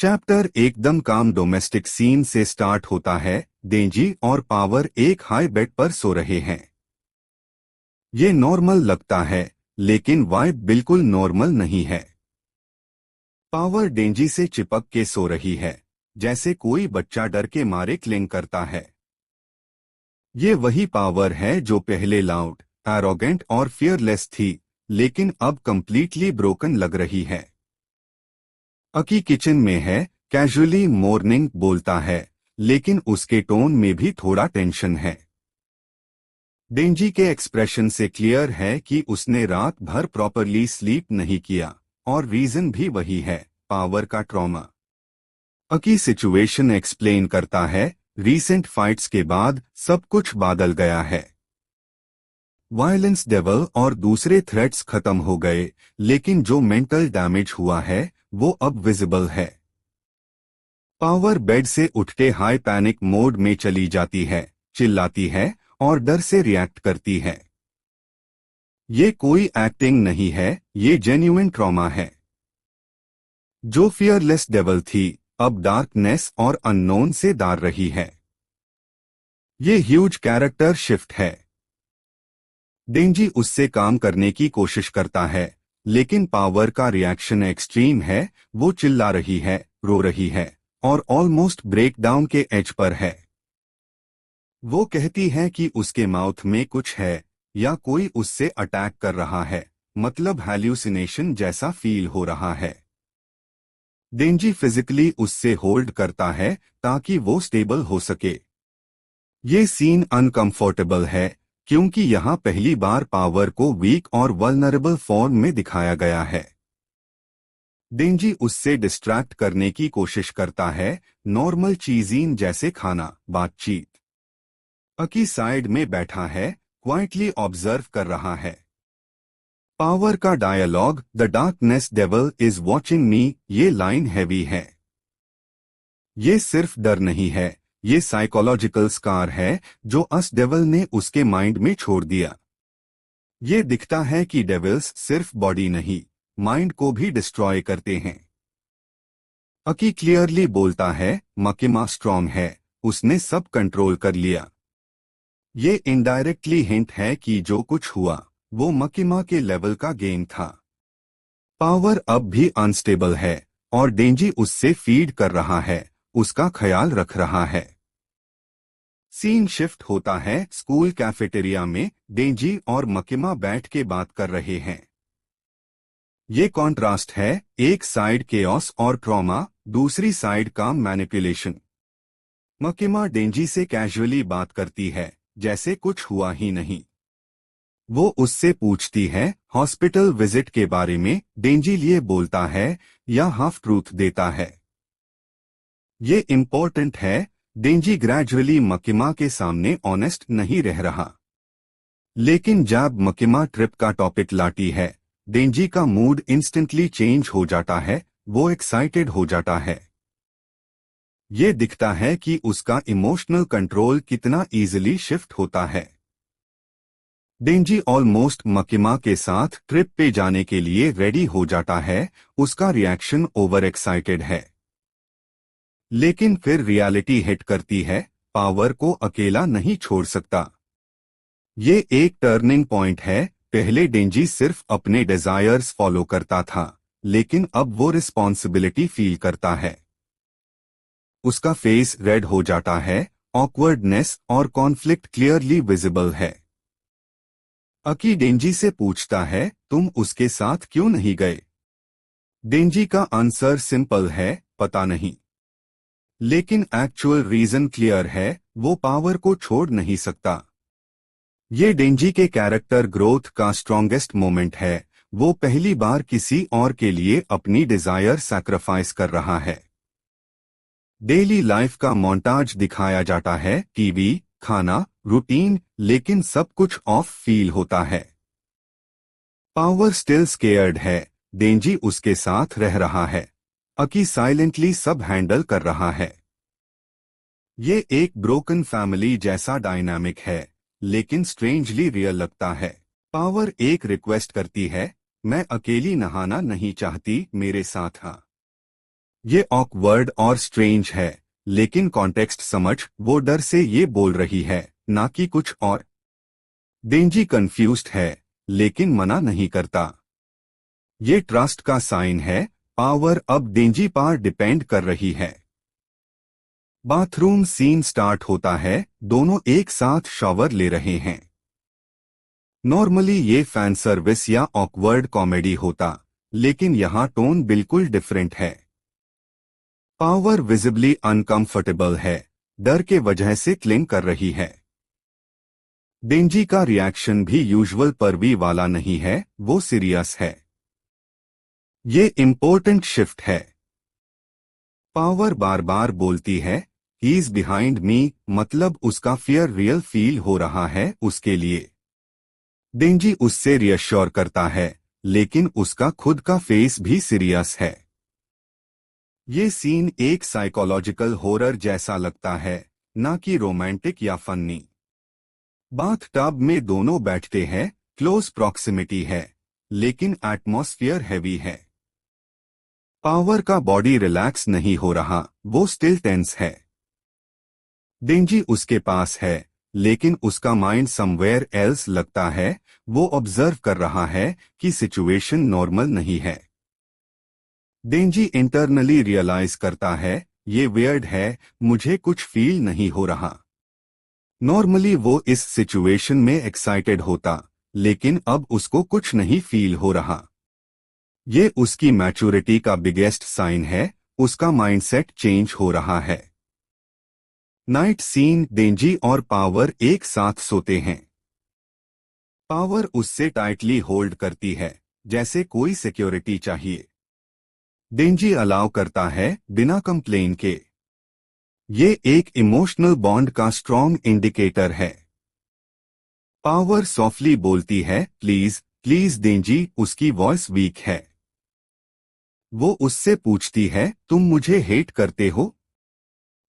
Chapter एकदम काम domestic scene से स्टार्ट होता है। डेंजी और पावर एक हाई बेड पर सो रहे हैं। ये नॉर्मल लगता है, लेकिन वाइब बिल्कुल नॉर्मल नहीं है। पावर डेंजी से चिपक के सो रही है, जैसे कोई बच्चा डर के मारे क्लिंग करता है। ये वही पावर है जो पहले लाउड, एरोगेंट और फियरलेस थी, लेकिन अब कंप्लीटली ब्रोकन लग रही है। अकी किचन में है, कैजुअली मॉर्निंग बोलता है, लेकिन उसके टोन में भी थोड़ा टेंशन है। डेंजी के एक्सप्रेशन से क्लियर है कि उसने रात भर प्रॉपरली स्लीप नहीं किया, और रीजन भी वही है, पावर का ट्रॉमा। अकी सिचुएशन एक्सप्लेन करता है, रीसेंट फाइट्स के बाद सब कुछ बदल गया है। वायलेंस डेवल और दूसरे थ्रेट्स खत्म हो गए, लेकिन जो मेंटल डैमेज हुआ है वो अब विजिबल है। पावर बेड से उठते हाई पैनिक मोड में चली जाती है, चिल्लाती है और डर से रिएक्ट करती है। ये कोई एक्टिंग नहीं है, ये जेन्युइन ट्रॉमा है। जो फियरलेस डेवल थी, अब डार्कनेस और अननोन से डर रही है। ये ह्यूज कैरेक्टर शिफ्ट है। डेंजी उससे काम करने की कोशिश करता है, लेकिन पावर का रिएक्शन एक्सट्रीम है। वो चिल्ला रही है, रो रही है और ऑलमोस्ट ब्रेकडाउन के एज पर है। वो कहती है कि उसके माउथ में कुछ है, या कोई उससे अटैक कर रहा है, मतलब हैल्यूसिनेशन जैसा फील हो रहा है। डेंजी फिजिकली उससे होल्ड करता है ताकि वो स्टेबल हो सके। ये सीन अनकंफर्टेबल है, क्योंकि यहाँ पहली बार पावर को वीक और वल्नरेबल फॉर्म में दिखाया गया है। डेंजी उससे डिस्ट्रैक्ट करने की कोशिश करता है, नॉर्मल चीज़ीन जैसे खाना, बातचीत। अकी साइड में बैठा है, क्वाइटली ऑब्जर्व कर रहा है। पावर का dialogue, the darkness devil is watching me, ये लाइन हैवी है। ये सिर्फ डर नहीं है, ये साइकोलॉजिकल स्कार है जो अस डेविल ने उसके माइंड में छोड़ दिया। ये दिखता है कि डेविल्स सिर्फ बॉडी नहीं, माइंड को भी डिस्ट्रॉय करते हैं। अकी क्लियरली बोलता है, मकिमा स्ट्रॉन्ग है, उसने सब कंट्रोल कर लिया। ये इनडायरेक्टली हिंट है कि जो कुछ हुआ वो मकिमा के लेवल का गेम था। पावर अब भी अनस्टेबल है, और डेंजी उससे फीड कर रहा है, उसका ख्याल रख रहा है। सीन शिफ्ट होता है स्कूल कैफेटेरिया में। डेंजी और मकिमा बैठ के बात कर रहे हैं। ये कॉन्ट्रास्ट है, एक साइड केओस और ट्रॉमा, दूसरी साइड काम मैनिपुलेशन। मकिमा डेंजी से कैजुअली बात करती है, जैसे कुछ हुआ ही नहीं। वो उससे पूछती है हॉस्पिटल विजिट के बारे में। डेंजी लिए बोलता है, या हाफ ट्रूथ देता है। ये इम्पोर्टेंट है, डेंजी ग्रेजुअली मकिमा के सामने ऑनेस्ट नहीं रह रहा। लेकिन जब मकिमा ट्रिप का टॉपिक लाती है, डेंजी का मूड इंस्टेंटली चेंज हो जाता है, वो एक्साइटेड हो जाता है। ये दिखता है कि उसका इमोशनल कंट्रोल कितना इजीली शिफ्ट होता है। डेंजी ऑलमोस्ट मकिमा के साथ ट्रिप पे जाने के लिए रेडी हो जाता है, उसका रिएक्शन ओवर एक्साइटेड है। लेकिन फिर रियलिटी हिट करती है, पावर को अकेला नहीं छोड़ सकता। ये एक टर्निंग पॉइंट है। पहले डेंजी सिर्फ अपने डिजायर्स फॉलो करता था, लेकिन अब वो रिस्पॉन्सिबिलिटी फील करता है। उसका फेस रेड हो जाता है, ऑकवर्डनेस और कॉन्फ्लिक्ट क्लियरली विजिबल है। अकी डेंजी से पूछता है, तुम उसके साथ क्यों नहीं गए? डेंजी का आंसर सिंपल है, पता नहीं। लेकिन एक्चुअल रीजन क्लियर है, वो पावर को छोड़ नहीं सकता। ये डेंजी के कैरेक्टर ग्रोथ का स्ट्रॉन्गेस्ट मोमेंट है। वो पहली बार किसी और के लिए अपनी डिजायर सैक्रिफाइस कर रहा है। डेली लाइफ का मोंटाज दिखाया जाता है, टीवी, खाना, रूटीन, लेकिन सब कुछ ऑफ फील होता है। पावर स्टिल स्केयर्ड है, डेंजी उसके साथ रह रहा है। अकी साइलेंटली सब हैंडल कर रहा है। ये एक ब्रोकन फैमिली जैसा डायनामिक है, लेकिन स्ट्रेंजली रियल लगता है। पावर एक रिक्वेस्ट करती है, मैं अकेली नहाना नहीं चाहती, मेरे साथ हाँ। ये ऑकवर्ड और स्ट्रेंज है, लेकिन कॉन्टेक्स्ट समझ, वो डर से ये बोल रही है, ना कि कुछ और। डेंजी कंफ्यूज्ड है, लेकिन मना नहीं करता। ये ट्रस्ट का साइन है, पावर अब डेंजी पर डिपेंड कर रही है। बाथरूम सीन स्टार्ट होता है, दोनों एक साथ शॉवर ले रहे हैं। नॉर्मली ये फैन सर्विस या ऑकवर्ड कॉमेडी होता, लेकिन यहाँ टोन बिल्कुल डिफरेंट है। पावर विजिबली अनकंफर्टेबल है, डर के वजह से क्लिंग कर रही है। डेंजी का रिएक्शन भी यूजुअल परवी वाला नहीं है, वो सीरियस है। ये इम्पोर्टेंट शिफ्ट है। पावर बार बार बोलती है, ही इज बिहाइंड मी, मतलब उसका फियर रियल फील हो रहा है उसके लिए। डेंजी उससे रियश्योर करता है, लेकिन उसका खुद का फेस भी सीरियस है। ये सीन एक साइकोलॉजिकल हॉरर जैसा लगता है, ना कि रोमांटिक या फन्नी। बाथ टब में दोनों बैठते हैं, क्लोज प्रॉक्सिमिटी है, लेकिन एटमॉस्फियर हैवी है। पावर का बॉडी रिलैक्स नहीं हो रहा, वो स्टिल टेंस है। डेंजी उसके पास है, लेकिन उसका माइंड समवेयर एल्स लगता है। वो ऑब्जर्व कर रहा है कि सिचुएशन नॉर्मल नहीं है। डेंजी इंटरनली रियलाइज करता है, ये वियर्ड है, मुझे कुछ फील नहीं हो रहा। नॉर्मली वो इस सिचुएशन में एक्साइटेड होता, लेकिन अब उसको कुछ नहीं फील हो रहा। ये उसकी मैच्योरिटी का बिगेस्ट साइन है, उसका माइंडसेट चेंज हो रहा है। नाइट सीन, डेंजी और पावर एक साथ सोते हैं। पावर उससे टाइटली होल्ड करती है, जैसे कोई सिक्योरिटी चाहिए। डेंजी अलाउ करता है, बिना कंप्लेन के। ये एक इमोशनल बॉन्ड का स्ट्रॉन्ग इंडिकेटर है। पावर सॉफ्टली बोलती है, प्लीज प्लीज डेंजी, उसकी वॉइस वीक है। वो उससे पूछती है, तुम मुझे हेट करते हो?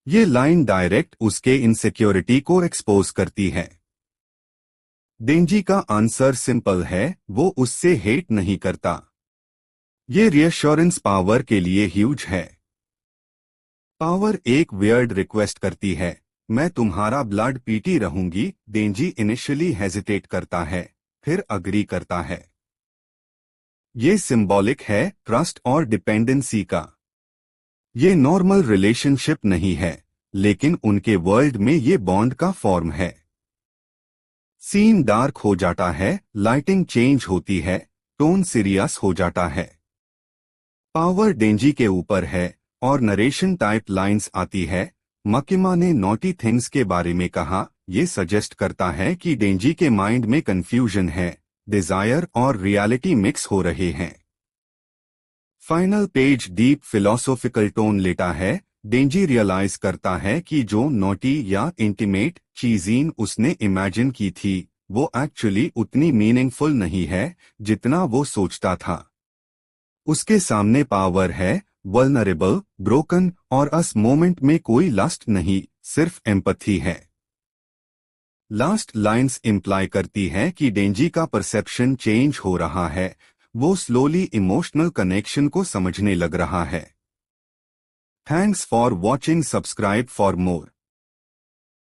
ये लाइन डायरेक्ट उसके इनसिक्योरिटी को एक्सपोज करती है। डेंजी का आंसर सिंपल है, वो उससे हेट नहीं करता। ये रियश्योरेंस पावर के लिए ह्यूज है। पावर एक वियर्ड रिक्वेस्ट करती है, मैं तुम्हारा ब्लड पीती रहूंगी। डेंजी इनिशियली हेजिटेट करता है, फिर अग्री करता है। ये सिंबॉलिक है ट्रस्ट और डिपेंडेंसी का। ये नॉर्मल रिलेशनशिप नहीं है, लेकिन उनके वर्ल्ड में ये बॉन्ड का फॉर्म है। सीन डार्क हो जाता है, लाइटिंग चेंज होती है, टोन सीरियस हो जाता है। पावर डेंजी के ऊपर है और नरेशन टाइप लाइंस आती है। मकिमा ने नॉटी थिंग्स के बारे में कहा, ये सजेस्ट करता है कि डेंजी के माइंड में कंफ्यूजन है, डिजायर और रियलिटी मिक्स हो रहे हैं। Final page deep philosophical tone लेता है। डेंजी रियलाइज करता है कि जो नॉटी या इंटीमेट चीजीन उसने इमेजिन की थी, वो एक्चुअली उतनी मीनिंगफुल नहीं है जितना वो सोचता था। उसके सामने पावर है, वल्नरेबल, ब्रोकन और अस मोमेंट में कोई लस्ट नहीं, सिर्फ एम्पथी है। लास्ट लाइंस इंप्लाई करती है कि डेंजी का परसेप्शन चेंज हो रहा है, वो स्लोली इमोशनल कनेक्शन को समझने लग रहा है। Thanks for watching, subscribe for more.